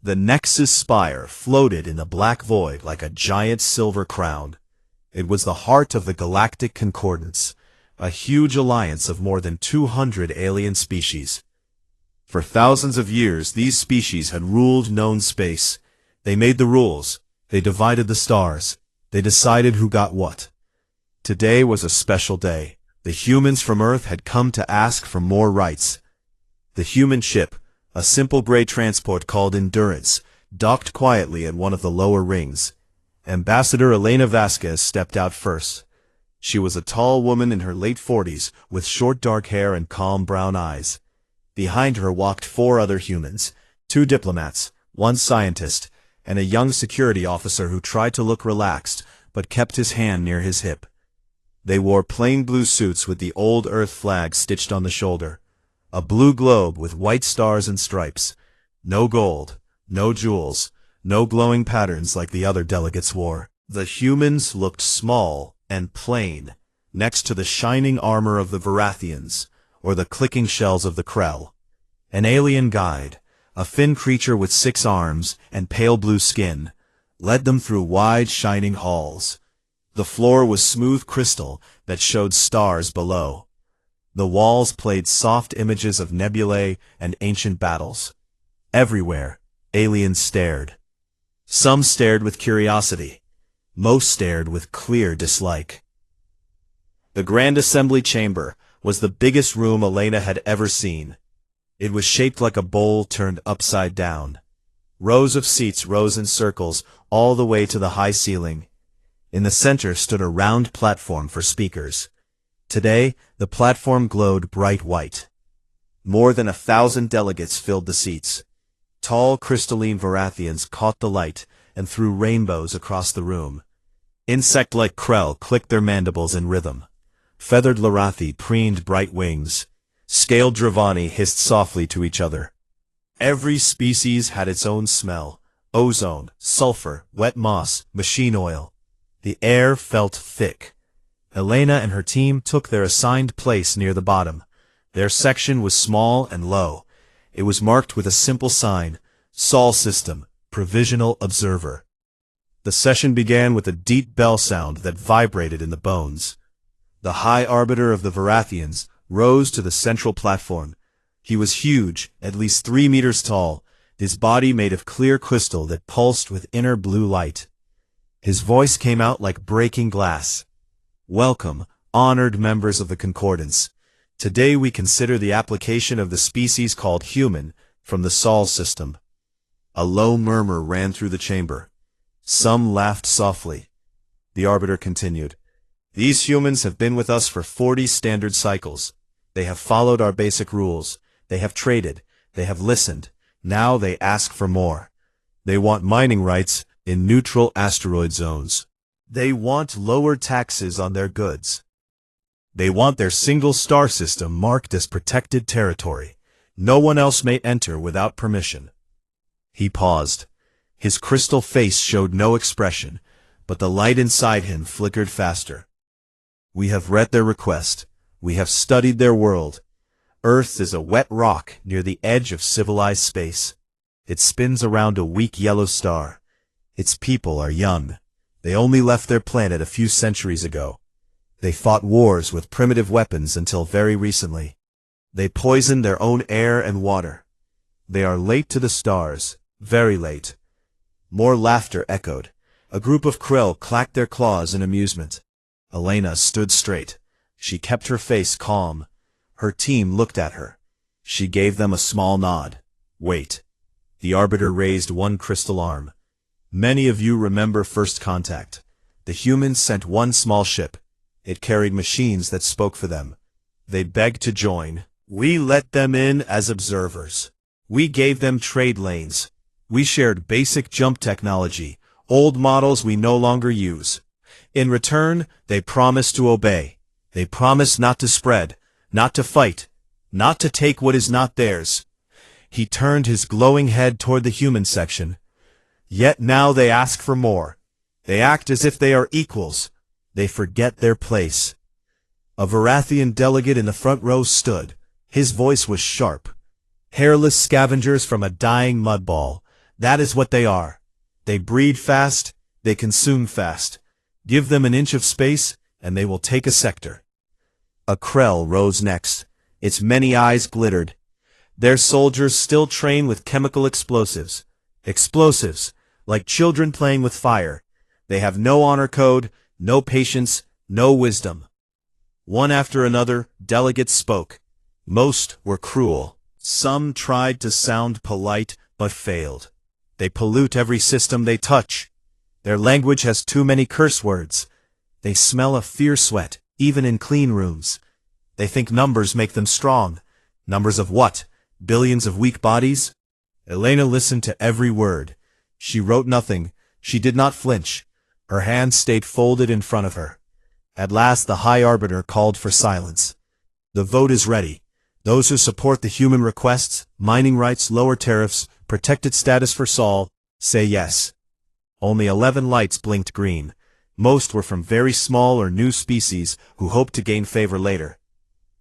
The Nexus spire floated in the black void like a giant silver crown. It was the heart of the Galactic Concordance, a huge alliance of more than 200 alien species. For thousands of years, these species had ruled known space. They made the rules. They divided the stars. They decided who got what. Today was a special day. The humans from Earth had come to ask for more rights. The human ship, a simple gray transport called Endurance, docked quietly at one of the lower rings. Ambassador Elena Vasquez stepped out first. She was a tall woman in her late 40s, with short dark hair and calm brown eyes. Behind her walked 4 other humans, 2 diplomats, 1 scientist, and a young security officer who tried to look relaxed, but kept his hand near his hip. They wore plain blue suits with the old Earth flag stitched on the shoulder. A blue globe with white stars and stripes. No gold, no jewels, no glowing patterns like the other delegates wore. The humans looked small and plain, next to the shining armor of the Varathians, or the clicking shells of the Krell. An alien guide, a thin creature with 6 arms and pale blue skin, led them through wide shining halls. The floor was smooth crystal that showed stars below. The walls played soft images of nebulae and ancient battles. Everywhere, aliens stared. Some stared with curiosity. Most stared with clear dislike. The Grand Assembly Chamber was the biggest room Elena had ever seen. It was shaped like a bowl turned upside down. Rows of seats rose in circles all the way to the high ceiling. In the center stood a round platform for speakers. Today, the platform glowed bright white. More than 1,000 delegates filled the seats. Tall, crystalline Varathians caught the light and threw rainbows across the room. Insect-like Krell clicked their mandibles in rhythm. Feathered Larathi preened bright wings. Scaled Dravani hissed softly to each other. Every species had its own smell. Ozone, sulfur, wet moss, machine oil. The air felt thick. Elena and her team took their assigned place near the bottom. Their section was small and low. It was marked with a simple sign, Sol System, Provisional Observer. The session began with a deep bell sound that vibrated in the bones. The High Arbiter of the Varathians rose to the central platform. He was huge, at least 3 meters tall, his body made of clear crystal that pulsed with inner blue light. His voice came out like breaking glass. Welcome, honored members of the Concordance. Today we consider the application of the species called human from the Sol system. A low murmur ran through the chamber. Some laughed softly. The Arbiter continued. These humans have been with us for 40 standard cycles. They have followed our basic rules. They have traded. They have listened. Now they ask for more. They want mining rights in neutral asteroid zones. They want lower taxes on their goods. They want their single star system marked as protected territory. No one else may enter without permission. He paused. His crystal face showed no expression, but the light inside him flickered faster. We have read their request. We have studied their world. Earth is a wet rock near the edge of civilized space. It spins around a weak yellow star. Its people are young. They only left their planet a few centuries ago. They fought wars with primitive weapons until very recently. They poisoned their own air and water. They are late to the stars, very late. More laughter echoed. A group of Krell clacked their claws in amusement. Elena stood straight. She kept her face calm. Her team looked at her. She gave them a small nod. Wait. The Arbiter raised one crystal arm. Many of you remember First Contact. The humans sent one small ship. It carried machines that spoke for them. They begged to join. We let them in as observers. We gave them trade lanes. We shared basic jump technology, old models we no longer use. In return, they promised to obey. They promised not to spread, not to fight, not to take what is not theirs. He turned his glowing head toward the human section. Yet now they ask for more. They act as if they are equals. They forget their place. A Varathian delegate in the front row stood. His voice was sharp. Hairless scavengers from a dying mud ball. That is what they are. They breed fast, they consume fast. Give them an inch of space, and they will take a sector. A Krell rose next. Its many eyes glittered. Their soldiers still train with chemical explosives. Explosives, like children playing with fire. They have no honor code, no patience, no wisdom. One after another, delegates spoke. Most were cruel. Some tried to sound polite, but failed. They pollute every system they touch. Their language has too many curse words. They smell of fear sweat, even in clean rooms. They think numbers make them strong. Numbers of what? Billions of weak bodies? Elena listened to every word. She wrote nothing. She did not flinch. Her hands stayed folded in front of her. At last the High Arbiter called for silence. The vote is ready. Those who support the human requests, mining rights, lower tariffs, protected status for Saul, say yes. Only 11 lights blinked green. Most were from very small or new species who hoped to gain favor later.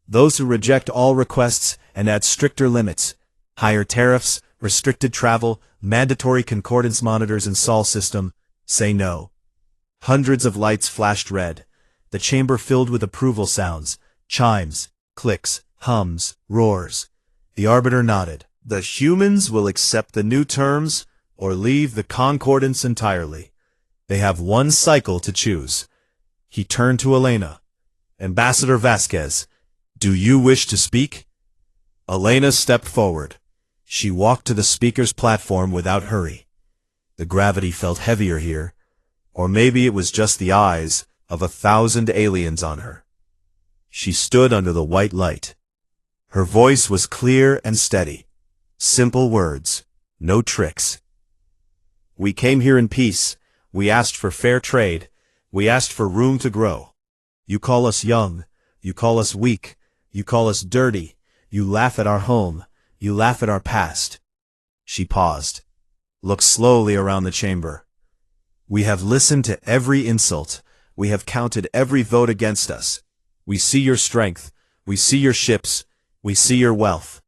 Those who reject all requests and add stricter limits, higher tariffs, restricted travel, mandatory concordance monitors in Sol system, say no. Hundreds of lights flashed red. The chamber filled with approval sounds, chimes, clicks, hums, roars. The Arbiter nodded. The humans will accept the new terms or leave the concordance entirely. They have one cycle to choose. He turned to Elena. Ambassador Vasquez, do you wish to speak? Elena stepped forward. She walked to the speaker's platform without hurry. The gravity felt heavier here, or maybe it was just the eyes of 1,000 aliens on her. She stood under the white light. Her voice was clear and steady. Simple words, no tricks. We came here in peace. We asked for fair trade. We asked for room to grow. You call us young. You call us weak. You call us dirty. You laugh at our home. You laugh at our past. She paused, looked slowly around the chamber. We have listened to every insult. We have counted every vote against us. We see your strength. We see your ships. We see your wealth.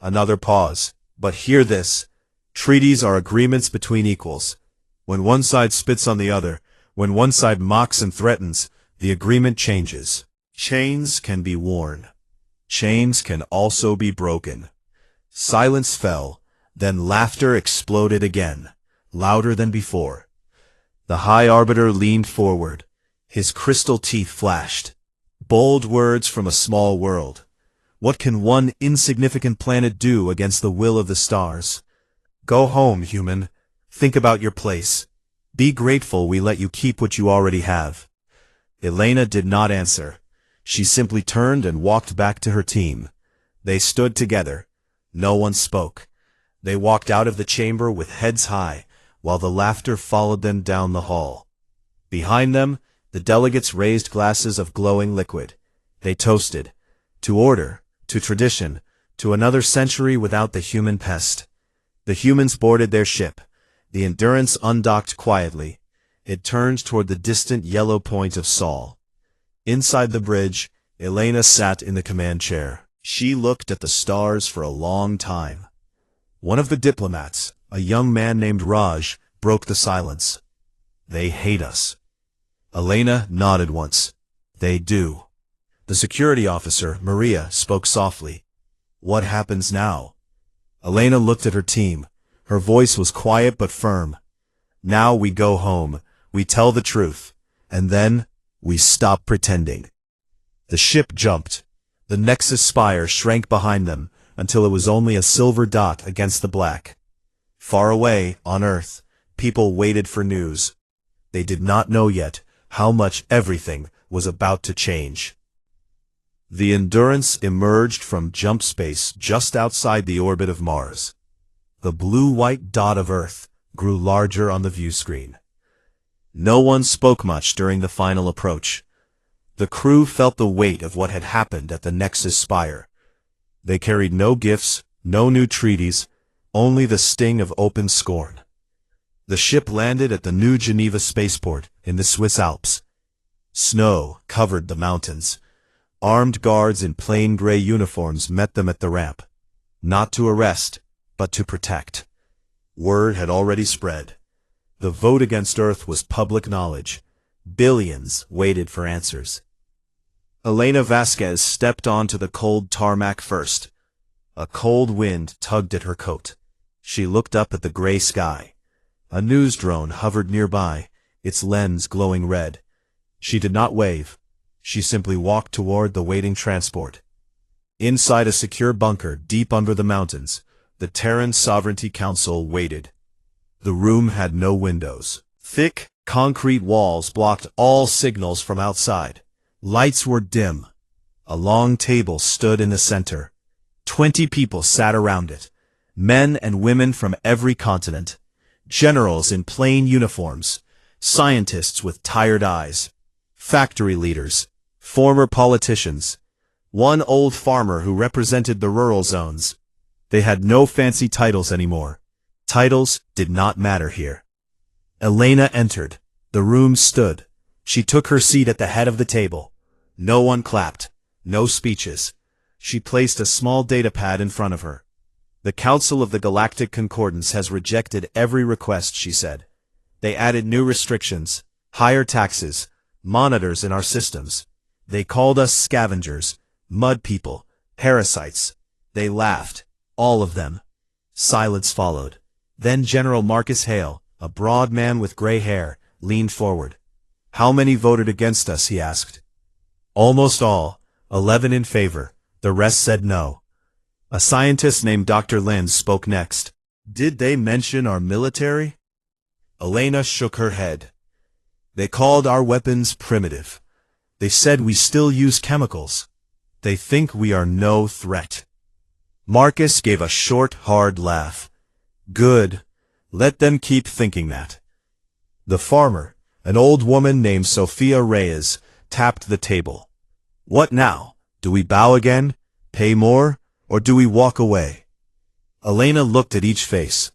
Another pause. But hear this. Treaties are agreements between equals. When one side spits on the other, when one side mocks and threatens, the agreement changes. Chains can be worn. Chains can also be broken. Silence fell, then laughter exploded again, louder than before. The High Arbiter leaned forward. His crystal teeth flashed. Bold words from a small world. What can one insignificant planet do against the will of the stars? Go home, human. Think about your place. Be grateful we let you keep what you already have. Elena did not answer. She simply turned and walked back to her team. They stood together. No one spoke. They walked out of the chamber with heads high, while the laughter followed them down the hall. Behind them, the delegates raised glasses of glowing liquid. They toasted. To order, to tradition, to another century without the human pest. The humans boarded their ship. The Endurance undocked quietly. It turned toward the distant yellow point of Sol. Inside the bridge, Elena sat in the command chair. She looked at the stars for a long time. One of the diplomats, a young man named Raj, broke the silence. They hate us. Elena nodded once. They do. The security officer, Maria, spoke softly. What happens now? Elena looked at her team. Her voice was quiet but firm. Now we go home. We tell the truth. And then, we stop pretending. The ship jumped. The Nexus spire shrank behind them until it was only a silver dot against the black. Far away, on Earth, people waited for news. They did not know yet how much everything was about to change. The Endurance emerged from jump space just outside the orbit of Mars. The blue-white dot of Earth grew larger on the view screen. No one spoke much during the final approach. The crew felt the weight of what had happened at the Nexus Spire. They carried no gifts, no new treaties, only the sting of open scorn. The ship landed at the New Geneva spaceport in the Swiss Alps. Snow covered the mountains. Armed guards in plain gray uniforms met them at the ramp. Not to arrest, but to protect. Word had already spread. The vote against Earth was public knowledge. Billions waited for answers. Elena Vasquez stepped onto the cold tarmac first. A cold wind tugged at her coat. She looked up at the gray sky. A news drone hovered nearby, its lens glowing red. She did not wave. She simply walked toward the waiting transport. Inside a secure bunker deep under the mountains, the Terran Sovereignty Council waited. The room had no windows. Thick, concrete walls blocked all signals from outside. Lights were dim. A long table stood in the center. 20 people sat around it. Men and women from every continent. Generals in plain uniforms. Scientists with tired eyes. Factory leaders. Former politicians. One old farmer who represented the rural zones. They had no fancy titles anymore. Titles did not matter here. Elena entered. The room stood. She took her seat at the head of the table. No one clapped. No speeches. She placed a small datapad in front of her. The Council of the Galactic Concordance has rejected every request, she said. They added new restrictions, higher taxes, monitors in our systems. They called us scavengers, mud people, parasites. They laughed. All of them. Silence followed. Then General Marcus Hale, a broad man with gray hair, leaned forward. How many voted against us, he asked. Almost all, 11 in favor. The rest said no. A scientist named Dr. Lin spoke next. Did they mention our military? Elena shook her head. They called our weapons primitive. They said we still use chemicals. They think we are no threat. Marcus gave a short, hard laugh. Good. Let them keep thinking that. The farmer, an old woman named Sophia Reyes, tapped the table. What now? Do we bow again, pay more, or do we walk away? Elena looked at each face.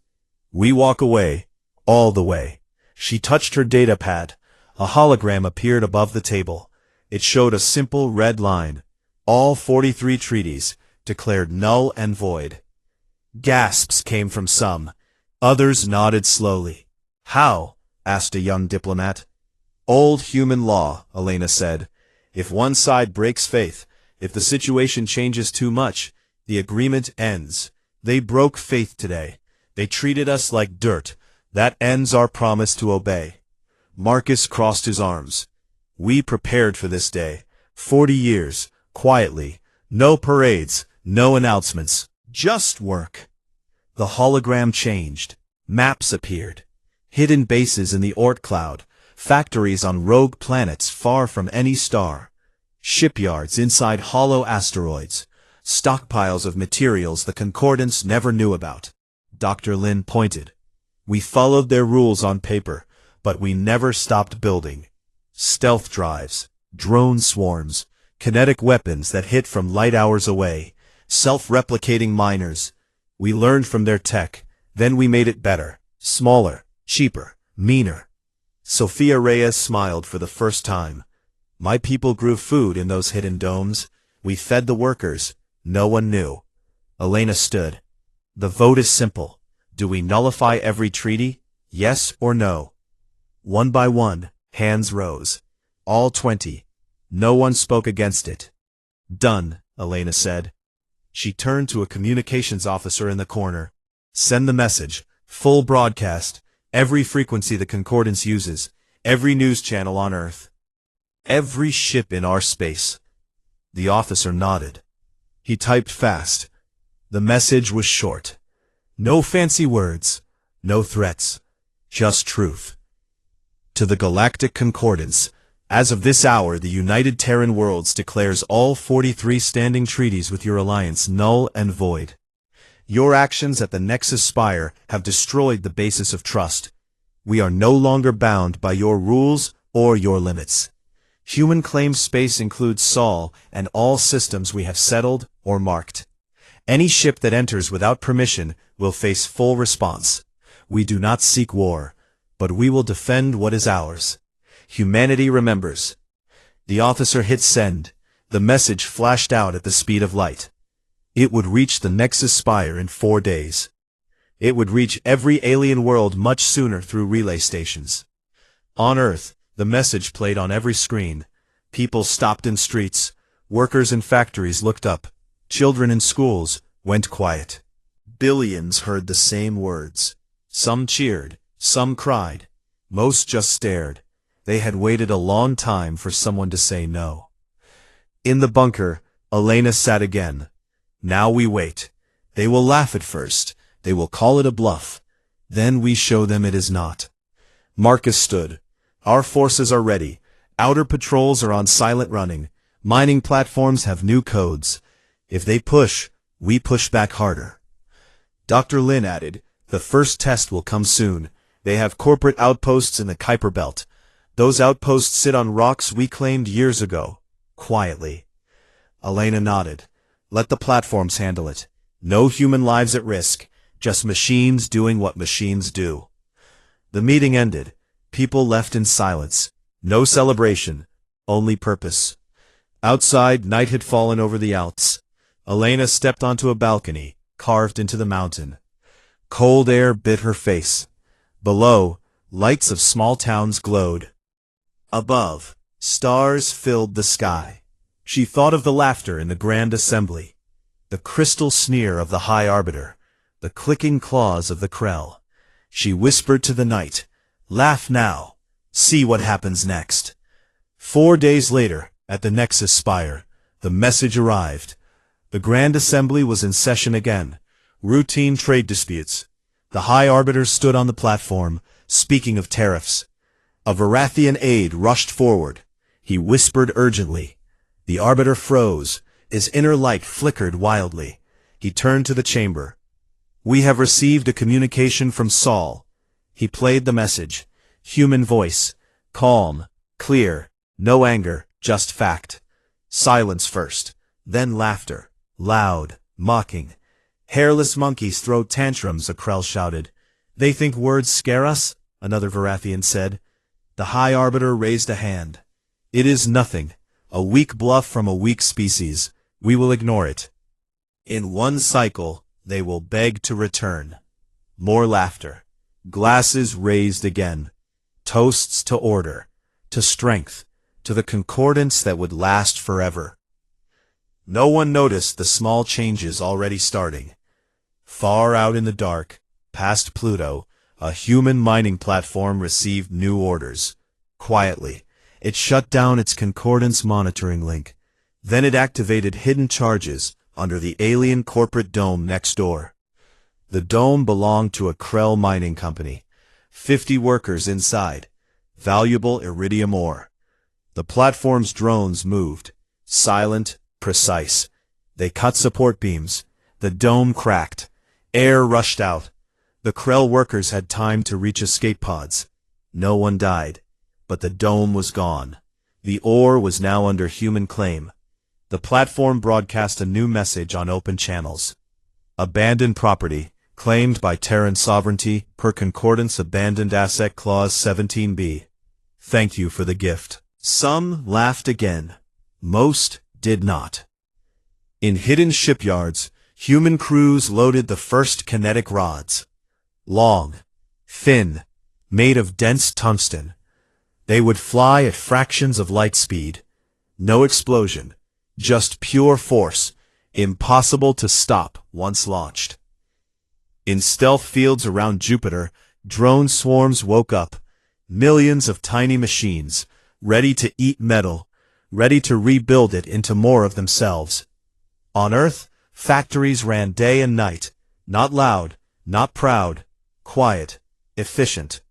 We walk away, all the way. She touched her datapad. A hologram appeared above the table. It showed a simple red line. All 43 treaties, declared null and void. Gasps came from some. Others nodded slowly. How? Asked a young diplomat. Old human law, Elena said. If one side breaks faith, if the situation changes too much, the agreement ends. They broke faith today. They treated us like dirt. That ends our promise to obey. Marcus crossed his arms. We prepared for this day. 40 years, quietly. No parades, no announcements. Just work. The hologram changed. Maps appeared. Hidden bases in the Oort cloud. Factories on rogue planets far from any star. Shipyards inside hollow asteroids. Stockpiles of materials the Concordance never knew about. Dr. Lin pointed. We followed their rules on paper, but we never stopped building. Stealth drives, drone swarms, kinetic weapons that hit from light hours away, self-replicating miners. We learned from their tech, then we made it better, smaller, cheaper, meaner. Sophia Reyes smiled for the first time. My people grew food in those hidden domes. We fed the workers. No one knew. Elena stood. The vote is simple. Do we nullify every treaty? Yes or no? One by one, hands rose. All 20. No one spoke against it. Done, Elena said. She turned to a communications officer in the corner. Send the message. Full broadcast. Every frequency the Concordance uses. Every news channel on Earth. Every ship in our space. The officer nodded. He typed fast. The message was short. No fancy words. No threats. Just truth. To the Galactic Concordance, as of this hour the United Terran Worlds declares all 43 standing treaties with your alliance null and void. Your actions at the Nexus Spire have destroyed the basis of trust. We are no longer bound by your rules or your limits. Human claimed space includes Sol and all systems we have settled or marked. Any ship that enters without permission will face full response. We do not seek war, but we will defend what is ours. Humanity remembers. The officer hit send. The message flashed out at the speed of light. It would reach the Nexus Spire in 4 days. It would reach every alien world much sooner through relay stations. On Earth, the message played on every screen. People stopped in streets. Workers in factories looked up. Children in schools went quiet. Billions heard the same words. Some cheered, some cried. Most just stared. They had waited a long time for someone to say no. In the bunker, Elena sat again. Now we wait. They will laugh at first. They will call it a bluff. Then we show them it is not. Marcus stood. Our forces are ready. Outer patrols are on silent running. Mining platforms have new codes. If they push, we push back harder. Dr. Lin added, the first test will come soon. They have corporate outposts in the Kuiper Belt. Those outposts sit on rocks we claimed years ago. Quietly. Elena nodded. Let the platforms handle it. No human lives at risk. Just machines doing what machines do. The meeting ended. People left in silence. No celebration. Only purpose. Outside, night had fallen over the Alps. Elena stepped onto a balcony, carved into the mountain. Cold air bit her face. Below, lights of small towns glowed. Above, stars filled the sky. She thought of the laughter in the Grand Assembly, the crystal sneer of the High Arbiter, the clicking claws of the Krell. She whispered to the night, laugh now. See what happens next. 4 days later, at the Nexus Spire, the message arrived. The Grand Assembly was in session again. Routine trade disputes. The High Arbiter stood on the platform, speaking of tariffs. A Varathian aide rushed forward. He whispered urgently. The Arbiter froze. His inner light flickered wildly. He turned to the chamber. We have received a communication from Saul. He played the message. Human voice. Calm. Clear. No anger. Just fact. Silence first. Then laughter. Loud. Mocking. Hairless monkeys throw tantrums, a Krell shouted. They think words scare us? Another Varathian said. The High Arbiter raised a hand. It is nothing. A weak bluff from a weak species. We will ignore it. In one cycle, they will beg to return. More laughter. Glasses raised again. Toasts to order. To strength. To the concordance that would last forever. No one noticed the small changes already starting. Far out in the dark, past Pluto, a human mining platform received new orders. Quietly, it shut down its concordance monitoring link. Then it activated hidden charges under the alien corporate dome next door. The dome belonged to a Krell mining company. 50 workers inside. Valuable iridium ore. The platform's drones moved. Silent, precise. They cut support beams. The dome cracked. Air rushed out. The Krell workers had time to reach escape pods. No one died. But the dome was gone. The ore was now under human claim. The platform broadcast a new message on open channels. Abandoned property, claimed by Terran sovereignty, per Concordance Abandoned Asset Clause 17b. Thank you for the gift. Some laughed again. Most did not. In hidden shipyards, human crews loaded the first kinetic rods. Long, thin, made of dense tungsten. They would fly at fractions of light speed. No explosion, just pure force, impossible to stop once launched. In stealth fields around Jupiter, drone swarms woke up. Millions of tiny machines, ready to eat metal, ready to rebuild it into more of themselves. On Earth, factories ran day and night, not loud, not proud, quiet, efficient.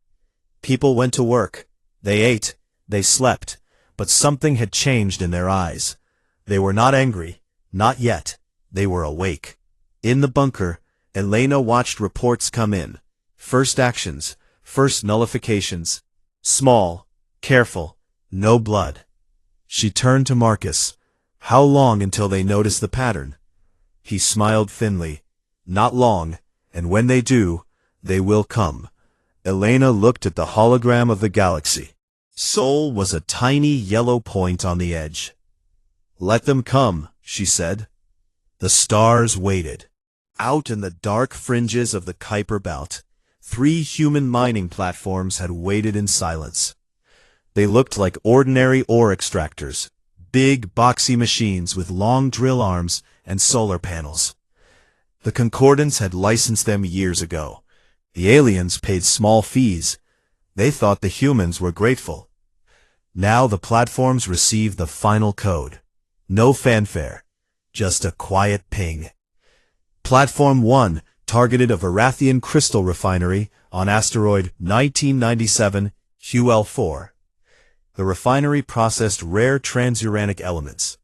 People went to work. They ate, they slept, but something had changed in their eyes. They were not angry, not yet. They were awake. In the bunker, Elena watched reports come in. First actions, first nullifications. Small, careful, no blood. She turned to Marcus. How long until they notice the pattern? He smiled thinly. Not long, and when they do, they will come. Elena looked at the hologram of the galaxy. Sol was a tiny yellow point on the edge. Let them come, she said. The stars waited. Out in the dark fringes of the Kuiper Belt, 3 human mining platforms had waited in silence. They looked like ordinary ore extractors, big, boxy machines with long drill arms and solar panels. The Concordants had licensed them years ago. The aliens paid small fees. They thought the humans were grateful. Now the platforms received the final code. No fanfare, just a quiet ping. Platform 1 targeted a Varathian crystal refinery on asteroid 1997 HFY. The refinery processed rare transuranic elements.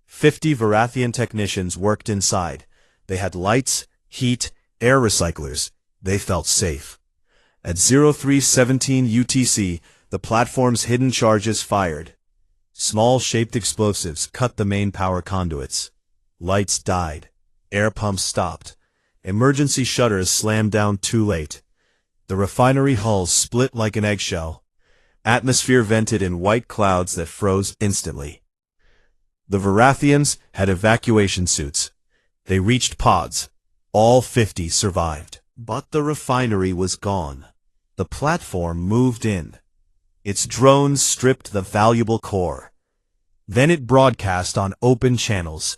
50 Varathian technicians worked inside. They had lights, heat, air recyclers. They felt safe. At 0317 UTC, the platform's hidden charges fired. Small shaped explosives cut the main power conduits. Lights died. Air pumps stopped. Emergency shutters slammed down too late. The refinery hulls split like an eggshell. Atmosphere vented in white clouds that froze instantly. The Varathians had evacuation suits. They reached pods. All 50 survived. But the refinery was gone. The platform moved in. Its drones stripped the valuable core. Then it broadcast on open channels.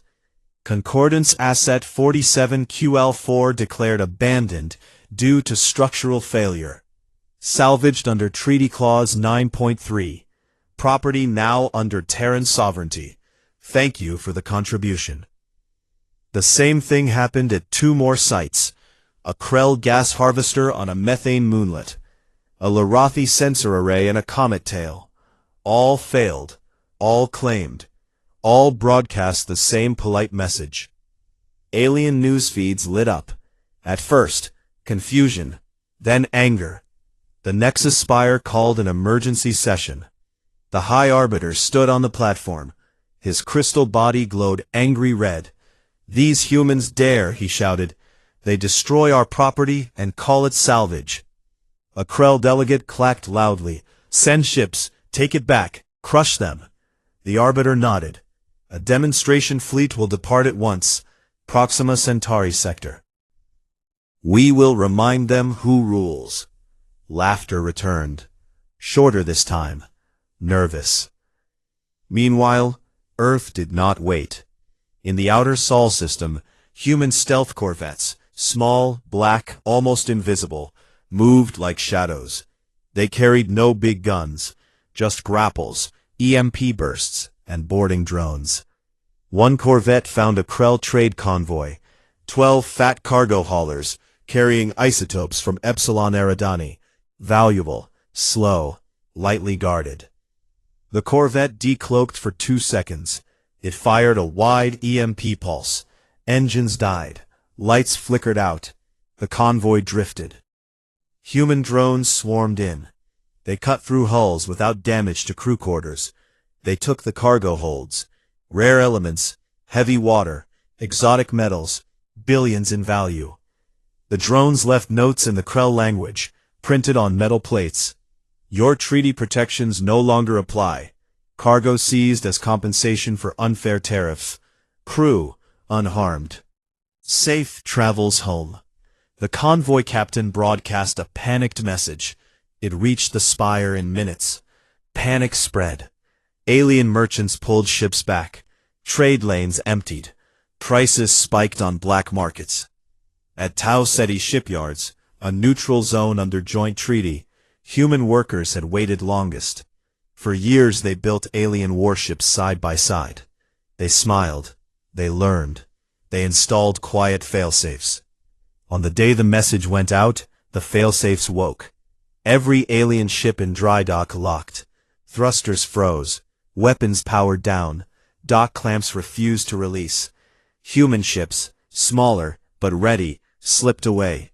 Concordance Asset 47QL4 declared abandoned due to structural failure. Salvaged under Treaty Clause 9.3. Property now under Terran sovereignty. Thank you for the contribution. The same thing happened at 2 more sites. A Krell gas harvester on a methane moonlet. A Larathi sensor array and a comet tail. All failed. All claimed. All broadcast the same polite message. Alien news feeds lit up. At first, confusion. Then anger. The Nexus Spire called an emergency session. The High Arbiter stood on the platform. His crystal body glowed angry red. "These humans dare," he shouted. "They destroy our property and call it salvage." A Krell delegate clacked loudly. "Send ships. Take it back. Crush them." The Arbiter nodded. "A demonstration fleet will depart at once. Proxima Centauri sector. We will remind them who rules." Laughter returned. Shorter this time. Nervous. Meanwhile, Earth did not wait. In the outer Sol system, human stealth corvettes, small, black, almost invisible, moved like shadows. They carried no big guns, just grapples, EMP bursts, and boarding drones. One corvette found a Krell trade convoy, 12 fat cargo haulers, carrying isotopes from Epsilon Eridani, valuable, slow, lightly guarded. The corvette decloaked for 2 seconds. It fired a wide EMP pulse. Engines died. Lights flickered out. The convoy drifted. Human drones swarmed in. They cut through hulls without damage to crew quarters. They took the cargo holds. Rare elements, heavy water, exotic metals, billions in value. The drones left notes in the Krell language, printed on metal plates. "Your treaty protections no longer apply. Cargo seized as compensation for unfair tariffs. Crew unharmed. Safe travels home." The convoy captain broadcast a panicked message. It reached the Spire in minutes. Panic spread. Alien merchants pulled ships back. Trade lanes emptied. Prices spiked on black markets. At Tau Ceti shipyards, a neutral zone under joint treaty, human workers had waited longest. For years they built alien warships side by side. They smiled. They learned. They installed quiet failsafes. On the day the message went out, the failsafes woke. Every alien ship in dry dock locked. Thrusters froze. Weapons powered down. Dock clamps refused to release. Human ships, smaller but ready, slipped away.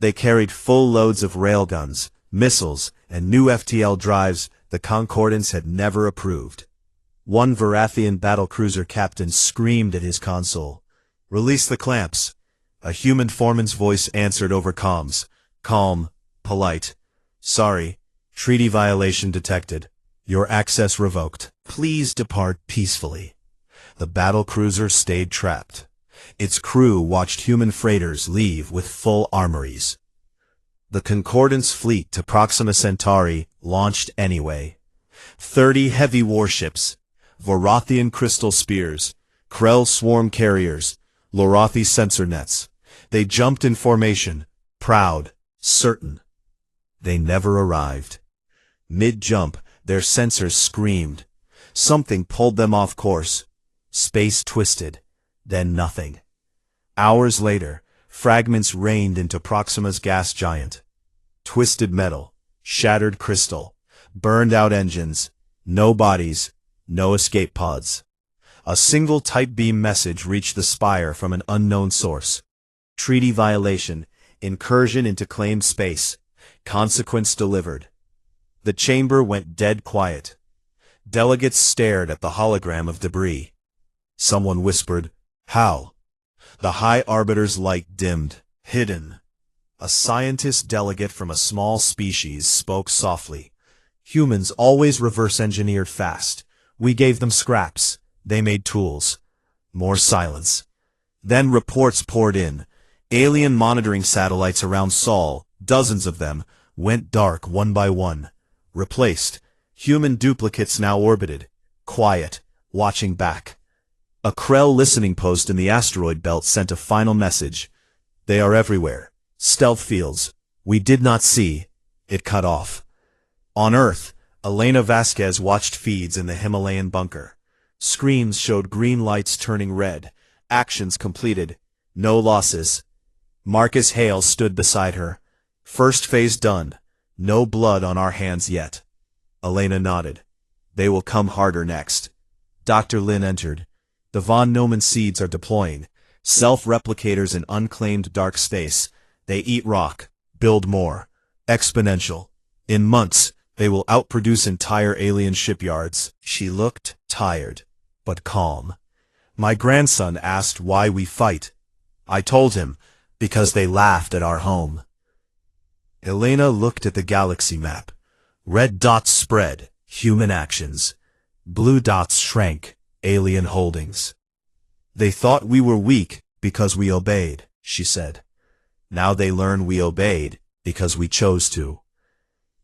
They carried full loads of railguns, missiles, and new FTL drives the Concordants had never approved. One Varathian battlecruiser captain screamed at his console. "Release the clamps." A human foreman's voice answered over comms. Calm, polite. "Sorry, treaty violation detected. Your access revoked. Please depart peacefully." The battlecruiser stayed trapped. Its crew watched human freighters leave with full armories. The Concordance fleet to Proxima Centauri launched anyway. 30 heavy warships, Vorathian crystal spears, Krell swarm carriers, Lorathi sensor nets. They jumped in formation, proud, certain. They never arrived. Mid-jump, their sensors screamed. Something pulled them off course. Space twisted, then nothing. Hours later, fragments rained into Proxima's gas giant. Twisted metal, shattered crystal, burned-out engines, no bodies, no escape pods. A single Type beam message reached the spire from an unknown source. Treaty violation, incursion into claimed space, consequence delivered. The chamber went dead quiet. Delegates stared at the hologram of debris. Someone whispered, "How?" The High Arbiter's light dimmed, hidden. A scientist delegate from a small species spoke softly. "Humans always reverse-engineered fast. We gave them scraps. They made tools." More silence. Then reports poured in. Alien monitoring satellites around Sol, dozens of them, went dark one by one. Replaced. Human duplicates now orbited. Quiet. Watching back. A Krell listening post in the asteroid belt sent a final message. "They are everywhere. Stealth fields. We did not see." It cut off. On Earth, Elena Vasquez watched feeds in the Himalayan bunker. Screens showed green lights turning red. Actions completed. No losses. Marcus Hale stood beside her. "First phase done. No blood on our hands yet." Elena nodded. "They will come harder next." Dr. Lin entered. "The von Neumann seeds are deploying. Self-replicators in unclaimed dark space. They eat rock. Build more. Exponential. In months, they will outproduce entire alien shipyards." She looked tired, but calm. "My grandson asked why we fight. I told him, because they laughed at our home." Elena looked at the galaxy map. Red dots spread, human actions. Blue dots shrank, alien holdings. "They thought we were weak because we obeyed," she said. "Now they learn we obeyed because we chose to."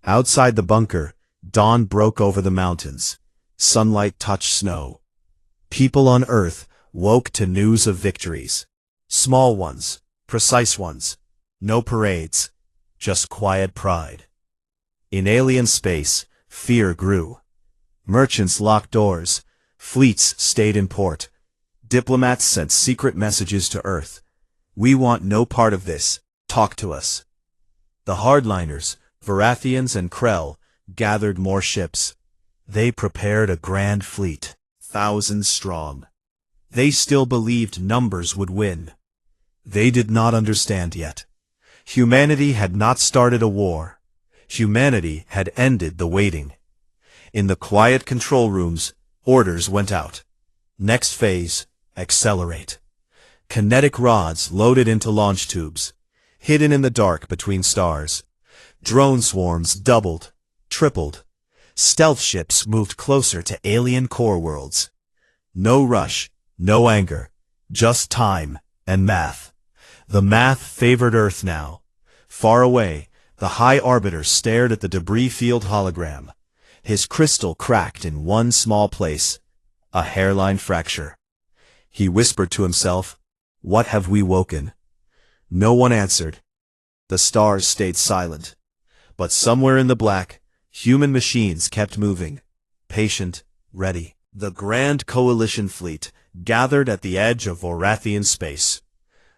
Outside the bunker, dawn broke over the mountains. Sunlight touched snow. People on Earth woke to news of victories. Small ones, precise ones. No parades, just quiet pride. In alien space, fear grew. Merchants locked doors. Fleets stayed in port. Diplomats sent secret messages to Earth. "We want no part of this. Talk to us." The hardliners, Varathians and Krell, gathered more ships. They prepared a grand fleet, thousands strong. They still believed numbers would win. They did not understand yet. Humanity had not started a war. Humanity had ended the waiting. In the quiet control rooms, orders went out. Next phase, accelerate. Kinetic rods loaded into launch tubes, hidden in the dark between stars. Drone swarms doubled, tripled. Stealth ships moved closer to alien core worlds. No rush, no anger, just time and math. The math favored Earth now. Far away, the High Arbiter stared at the debris field hologram. His crystal cracked in one small place, a hairline fracture. He whispered to himself, "What have we woken?" No one answered. The stars stayed silent. But somewhere in the black, human machines kept moving, patient, ready. The Grand Coalition fleet gathered at the edge of Vorathian space.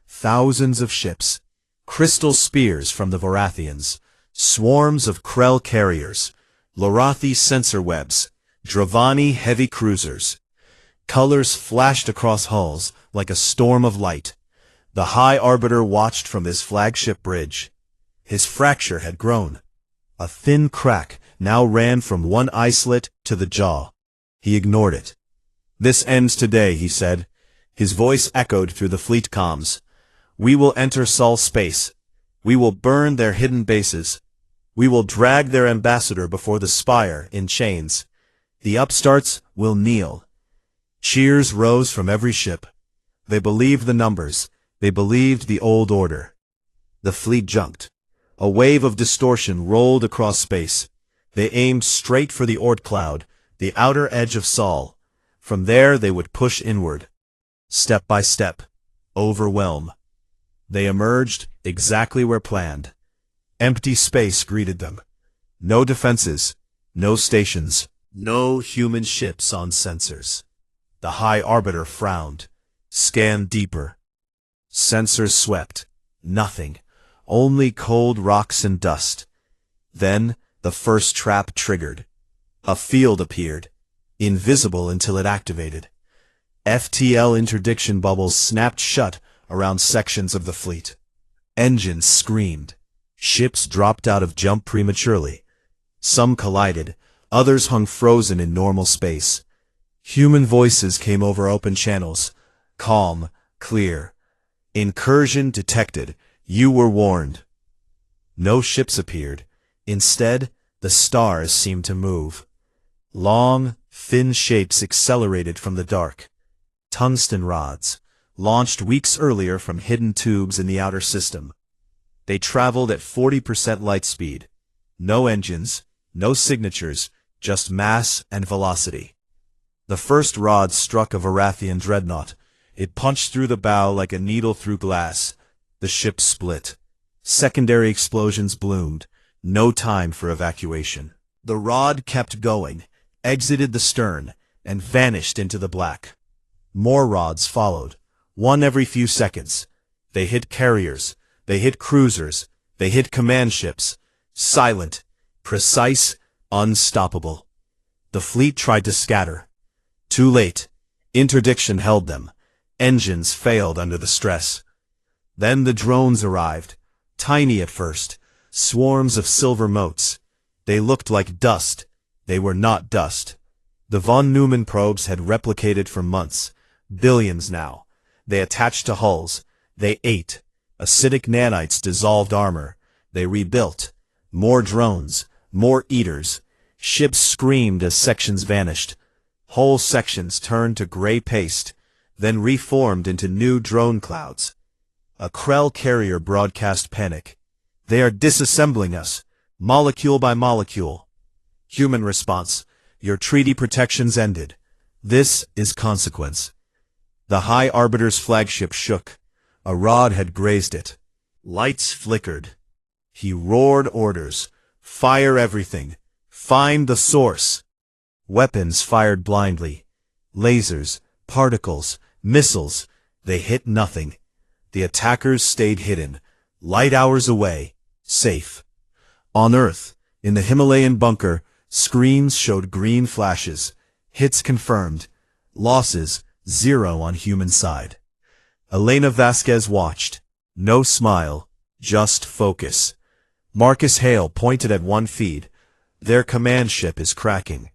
Thousands of ships, crystal spears from the Vorathians, swarms of Krell carriers, Lorathi sensor webs, Dravani heavy cruisers. Colors flashed across hulls like a storm of light. The High Arbiter watched from his flagship bridge. His fracture had grown. A thin crack now ran from one eye slit to the jaw. He ignored it. "This ends today," he said. His voice echoed through the fleet comms. "We will enter Sol space. We will burn their hidden bases. We will drag their ambassador before the spire in chains. The upstarts will kneel." Cheers rose from every ship. They believed the numbers. They believed the old order. The fleet jumped. A wave of distortion rolled across space. They aimed straight for the Oort cloud, the outer edge of Sol. From there they would push inward. Step by step. Overwhelm. They emerged exactly where planned. Empty space greeted them. No defenses. No stations. No human ships on sensors. The High Arbiter frowned. Scanned deeper. Sensors swept. Nothing. Only cold rocks and dust. Then, the first trap triggered. A field appeared. Invisible until it activated. FTL interdiction bubbles snapped shut around sections of the fleet. Engines screamed. Ships dropped out of jump prematurely. Some collided. Others hung frozen in normal space. Human voices came over open channels. Calm, clear. Incursion detected. You were warned. No ships appeared. Instead, the stars seemed to move. Long, thin shapes accelerated from the dark. Tungsten rods, launched weeks earlier from hidden tubes in the outer system. They traveled at 40% light speed. No engines, no signatures, just mass and velocity. The first rod struck a Varathian dreadnought. It punched through the bow like a needle through glass. The ship split. Secondary explosions bloomed. No time for evacuation. The rod kept going, exited the stern, and vanished into the black. More rods followed, one every few seconds. They hit carriers. They hit cruisers. They hit command ships. Silent, precise, unstoppable. The fleet tried to scatter. Too late. Interdiction held them. Engines failed under the stress. Then the drones arrived. Tiny at first. Swarms of silver motes. They looked like dust. They were not dust. The von Neumann probes had replicated for months. Billions now. They attached to hulls. They ate. Acidic nanites dissolved armor. They rebuilt. More drones. More eaters. Ships screamed as sections vanished. Whole sections turned to gray paste, then reformed into new drone clouds. A Krell carrier broadcast panic. They are disassembling us, molecule by molecule. Human response. Your treaty protections ended. This is consequence. The High Arbiter's flagship shook. A rod had grazed it. Lights flickered. He roared orders. Fire everything. Find the source. Weapons fired blindly. Lasers, particles, missiles. They hit nothing. The attackers stayed hidden. Light hours away. Safe. On Earth, in the Himalayan bunker, screens showed green flashes. Hits confirmed. Losses, 0 on human side. Elena Vasquez watched. No smile. Just focus. Marcus Hale pointed at one feed. Their command ship is cracking.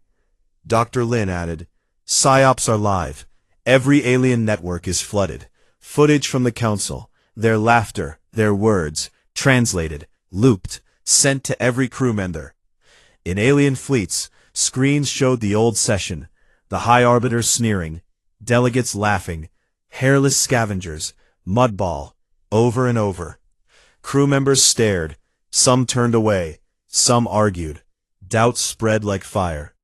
Dr. Lin added, PsyOps are live. Every alien network is flooded. Footage from the council. Their laughter, their words, translated, looped, sent to every crew member. In alien fleets, screens showed the old session. The High Arbiter sneering. Delegates laughing. Hairless scavengers. Mudball. Over and over. Crew members stared. Some turned away. Some argued. Doubts spread like fire.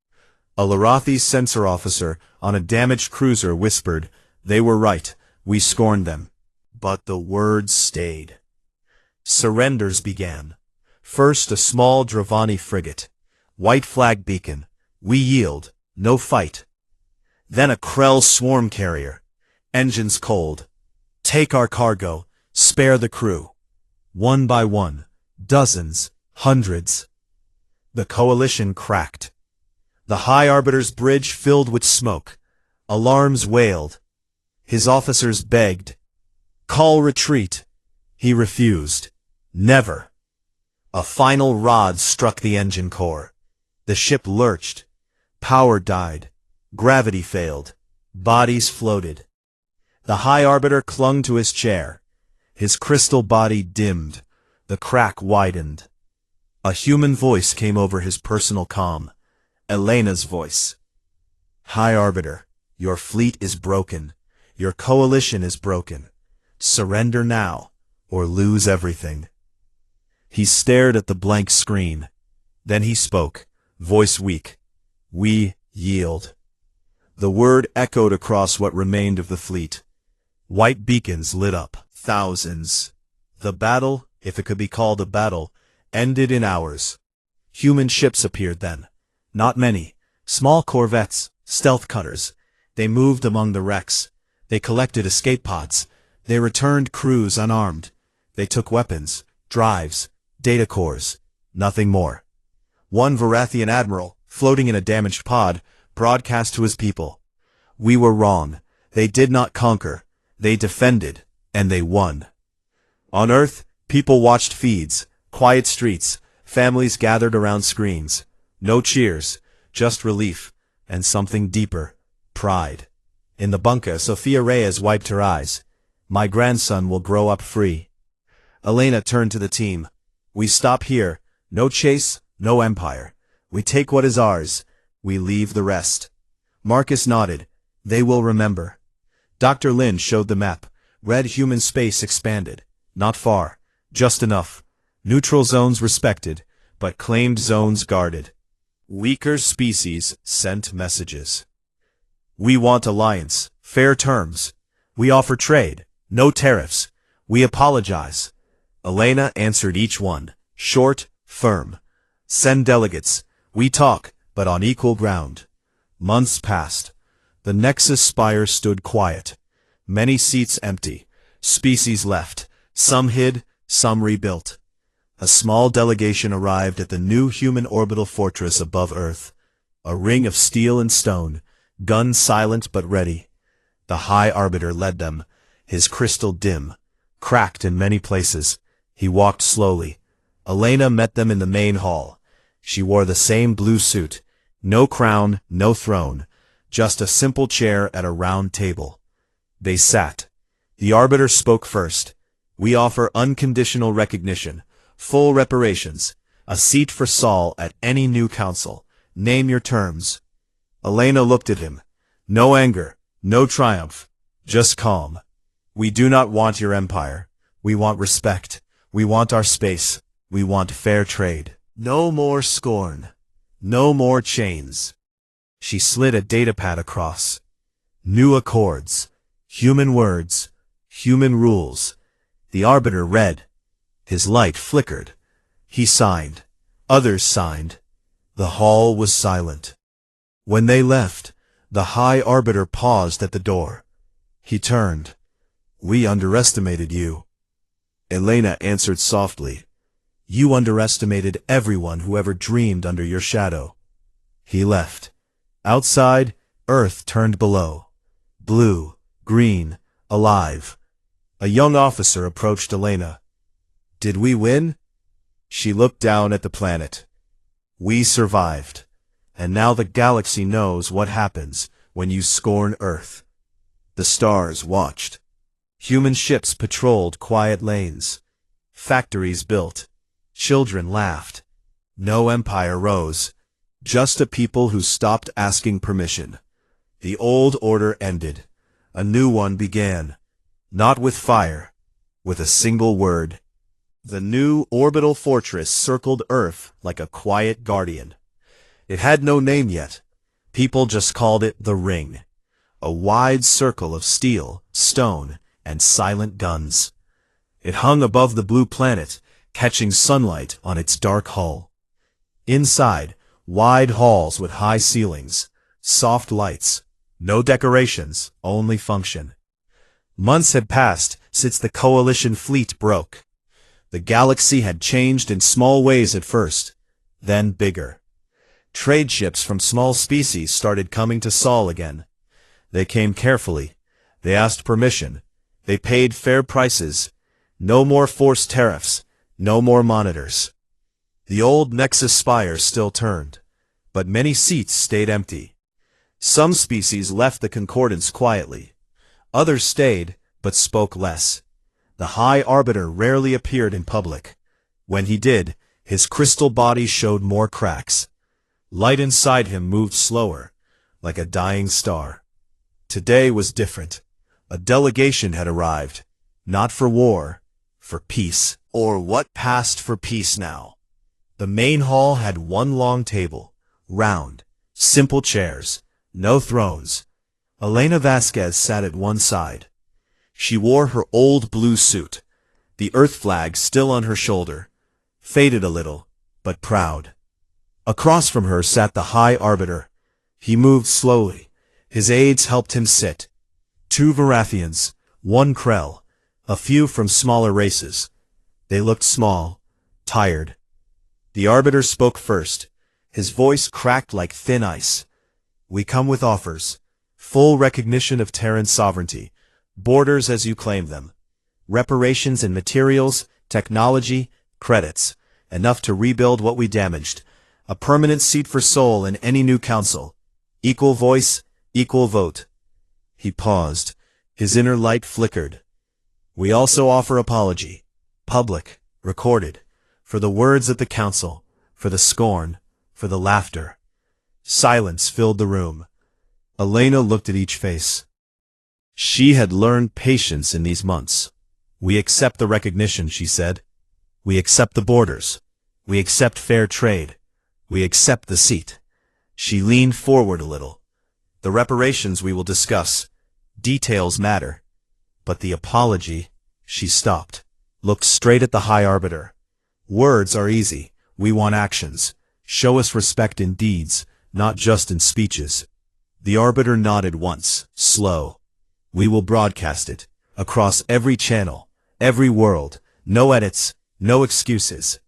A Larathi sensor officer on a damaged cruiser whispered, "They were right. We scorned them." But the words stayed. Surrenders began. First a small Dravani frigate. White flag beacon. We yield. No fight. Then a Krell swarm carrier. Engines cold. Take our cargo. Spare the crew. One by one. Dozens. Hundreds. The coalition cracked. The High Arbiter's bridge filled with smoke. Alarms wailed. His officers begged. Call retreat. He refused. Never. A final rod struck the engine core. The ship lurched. Power died. Gravity failed. Bodies floated. The High Arbiter clung to his chair. His crystal body dimmed. The crack widened. A human voice came over his personal comm. Elena's voice. High Arbiter, your fleet is broken. Your coalition is broken. Surrender now, or lose everything." He stared at the blank screen. Then he spoke, voice weak. "We yield." The word echoed across what remained of the fleet. White beacons lit up. Thousands. The battle, if it could be called a battle, ended in hours. Human ships appeared then. Not many. Small corvettes, stealth cutters. They moved among the wrecks. They collected escape pods. They returned crews unarmed. They took weapons, drives, data cores. Nothing more. One Varathian admiral, floating in a damaged pod, broadcast to his people. "We were wrong. They did not conquer. They defended, and they won." On Earth, people watched feeds, quiet streets, families gathered around screens. No cheers, just relief, and something deeper, pride. In the bunker, Sophia Reyes wiped her eyes. "My grandson will grow up free." Elena turned to the team. "We stop here. No chase, no empire. We take what is ours. We leave the rest." Marcus nodded. "They will remember." Dr. Lin showed the map. Red human space expanded. Not far. Just enough. Neutral zones respected, but claimed zones guarded. Weaker species sent messages. "We want alliance. Fair terms. We offer trade. No tariffs. We apologize." Elena answered each one. Short, firm. "Send delegates. We talk, but on equal ground." Months passed. The Nexus spire stood quiet. Many seats empty. Species left. Some hid, some rebuilt. A small delegation arrived at the new human orbital fortress above Earth. A ring of steel and stone, guns silent but ready. The High Arbiter led them, his crystal dim, cracked in many places. He walked slowly. Elena met them in the main hall. She wore the same blue suit. No crown, no throne. Just a simple chair at a round table. They sat. The Arbiter spoke first. "We offer unconditional recognition, full reparations, a seat for Saul at any new council. Name your terms." Elena looked at him. No anger, no triumph, just calm. "We do not want your empire. We want respect. We want our space. We want fair trade. No more scorn. No more chains." She slid a datapad across. New accords. Human words. Human rules. The Arbiter read. His light flickered. He signed. Others signed. The hall was silent. When they left, the High Arbiter paused at the door. He turned. "We underestimated you." Elena answered softly. "You underestimated everyone who ever dreamed under your shadow." He left. Outside, Earth turned below. Blue, green, alive. A young officer approached Elena. "Did we win?" She looked down at the planet. "We survived. And now the galaxy knows what happens when you scorn Earth." The stars watched. Human ships patrolled quiet lanes. Factories built. Children laughed. No empire rose. Just a people who stopped asking permission. The old order ended. A new one began. Not with fire. With a single word. The new orbital fortress circled Earth like a quiet guardian. It had no name yet. People just called it the Ring. A wide circle of steel, stone, and silent guns. It hung above the blue planet, catching sunlight on its dark hull. Inside, wide halls with high ceilings, soft lights, no decorations, only function. Months had passed since the coalition fleet broke. The galaxy had changed in small ways at first, then bigger. Trade ships from small species started coming to Sol again. They came carefully. They asked permission. They paid fair prices. No more forced tariffs. No more monitors. The old Nexus spires still turned, but many seats stayed empty. Some species left the Concordance quietly. Others stayed, but spoke less. The High Arbiter rarely appeared in public. When he did, his crystal body showed more cracks. Light inside him moved slower, like a dying star. Today was different. A delegation had arrived, not for war, for peace. Or what passed for peace now? The main hall had one long table, round, simple chairs, no thrones. Elena Vasquez sat at one side. She wore her old blue suit, the Earth flag still on her shoulder, faded a little, but proud. Across from her sat the High Arbiter. He moved slowly. His aides helped him sit. 2 Varathians, 1 Krell, a few from smaller races. They looked small, tired. The Arbiter spoke first. His voice cracked like thin ice. "We come with offers. Full recognition of Terran sovereignty. Borders as you claim them. Reparations in materials, technology, credits. Enough to rebuild what we damaged. A permanent seat for Sol in any new council. Equal voice, equal vote." He paused. His inner light flickered. "We also offer apology. Public, recorded. For the words at the council, for the scorn, for the laughter." Silence filled the room. Elena looked at each face. She had learned patience in these months. "We accept the recognition," she said. "We accept the borders. We accept fair trade. We accept the seat." She leaned forward a little. "The reparations we will discuss. Details matter. But the apology—" She stopped, looked straight at the High Arbiter. "Words are easy. We want actions. Show us respect in deeds, not just in speeches." The Arbiter nodded once, slow. "We will broadcast it, across every channel, every world. No edits, no excuses."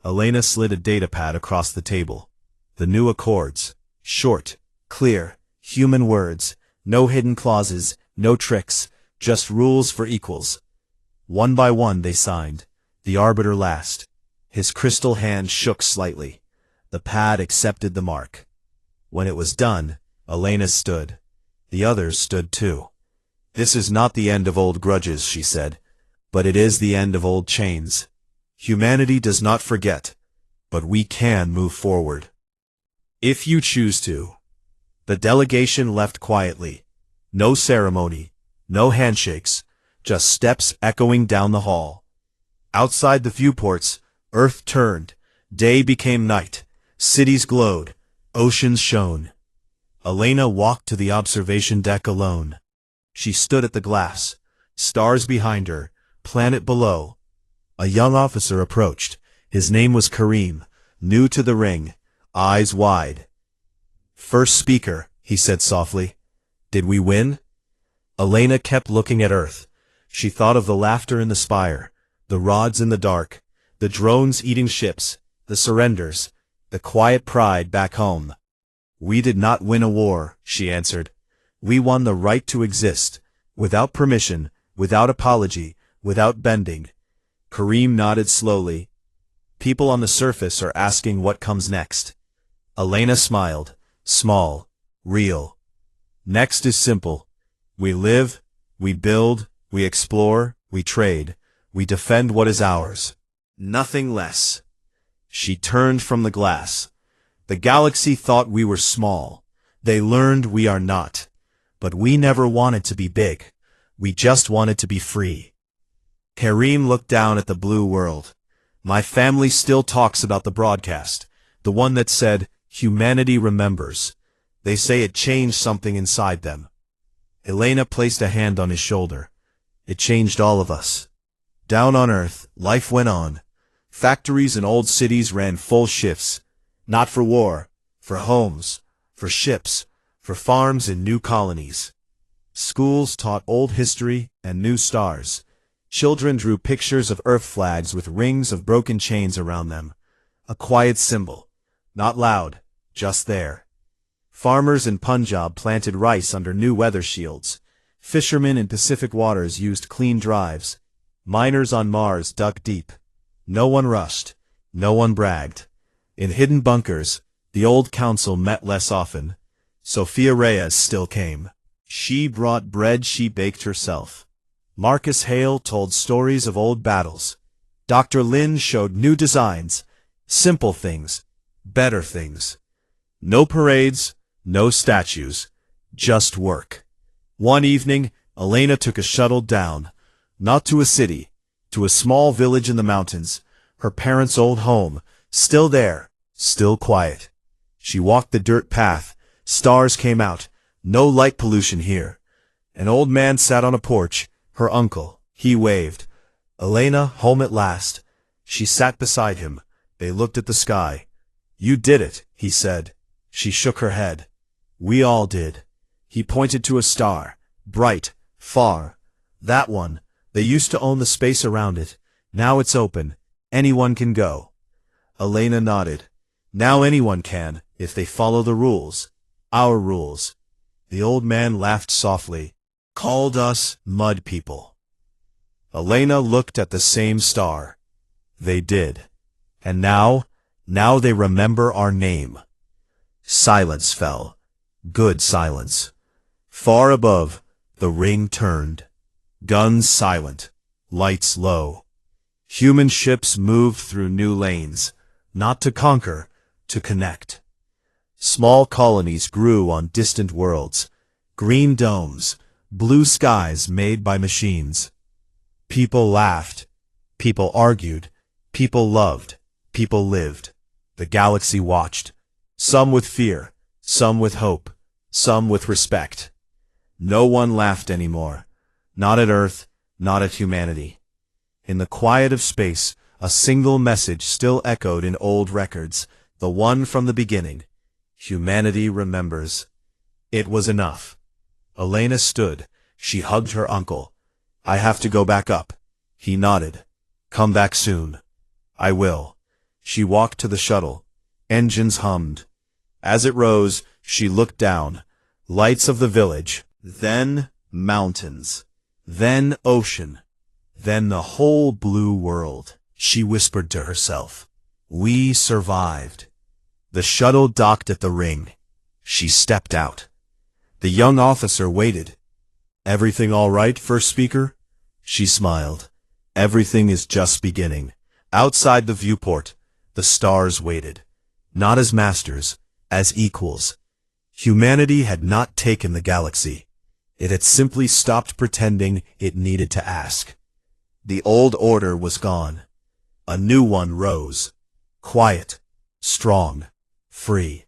Elena slid a datapad across the table. The new accords. Short, clear, human words. No hidden clauses, no tricks, just rules for equals. One by one they signed. The Arbiter last. His crystal hand shook slightly. The pad accepted the mark. When it was done, Elena stood. The others stood too. "This is not the end of old grudges," she said, "but it is the end of old chains. Humanity does not forget, but we can move forward. If you choose to." The delegation left quietly. No ceremony, no handshakes, just steps echoing down the hall. Outside the viewports, Earth turned. Day became night. Cities glowed. Oceans shone. Elena walked to the observation deck alone. She stood at the glass. Stars behind her, planet below. A young officer approached. His name was Kareem, new to the ring, eyes wide. "First speaker," he said softly. "Did we win?" Elena kept looking at Earth. She thought of the laughter in the spire, the rods in the dark, the drones eating ships, the surrenders, the quiet pride back home. "We did not win a war," she answered. "We won the right to exist, without permission, without apology, without bending." Kareem nodded slowly. "People on the surface are asking what comes next." Elena smiled, small, real. "Next is simple. We live, we build, we explore, we trade, we defend what is ours. Nothing less." She turned from the glass. "The galaxy thought we were small. They learned we are not. But we never wanted to be big. We just wanted to be free." Kareem looked down at the blue world. "My family still talks about the broadcast, the one that said, 'Humanity remembers.' They say it changed something inside them." Elena placed a hand on his shoulder. "It changed all of us." Down on Earth, life went on. Factories in old cities ran full shifts. Not for war, for homes, for ships, for farms in new colonies. Schools taught old history and new stars. Children drew pictures of Earth flags with rings of broken chains around them. A quiet symbol. Not loud, just there. Farmers in Punjab planted rice under new weather shields. Fishermen in Pacific waters used clean drives. Miners on Mars dug deep. No one rushed. No one bragged. In hidden bunkers, the old council met less often. Sophia Reyes still came. She brought bread she baked herself. Marcus Hale told stories of old battles. Dr. Lin showed new designs. Simple things. Better things. No parades, no statues. Just work. One evening, Elena took a shuttle down, not to a city, to a small village in the mountains, her parents' old home, still there, still quiet. She walked the dirt path, stars came out, no light pollution here. An old man sat on a porch, her uncle. He waved. Elena, home at last. She sat beside him. They looked at the sky. You did it, he said. She shook her head. We all did. He pointed to a star, bright, far. That one. They used to own the space around it. Now it's open. Anyone can go. Elena nodded. Now anyone can, if they follow the rules. Our rules. The old man laughed softly. Called us mud people. Elena looked at the same star. They did. And now they remember our name. Silence fell. Good silence. Far above, the ring turned. Guns silent. Lights low. Human ships moved through new lanes, not to conquer, to connect. Small colonies grew on distant worlds. Green domes, blue skies made by machines. People laughed. People argued. People loved. People lived. The galaxy watched. Some with fear, some with hope, some with respect. No one laughed anymore. Not at Earth, not at humanity. In the quiet of space, a single message still echoed in old records, the one from the beginning. Humanity remembers. It was enough. Elena stood. She hugged her uncle. I have to go back up. He nodded. Come back soon. I will. She walked to the shuttle. Engines hummed. As it rose, she looked down. Lights of the village. Then mountains. Then ocean. Then the whole blue world. She whispered to herself. We survived. The shuttle docked at the ring. She stepped out. The young officer waited. Everything all right, first speaker? She smiled. Everything is just beginning. Outside the viewport, the stars waited. Not as masters, as equals. Humanity had not taken the galaxy. It had simply stopped pretending it needed to ask. The old order was gone. A new one rose. Quiet, strong, free.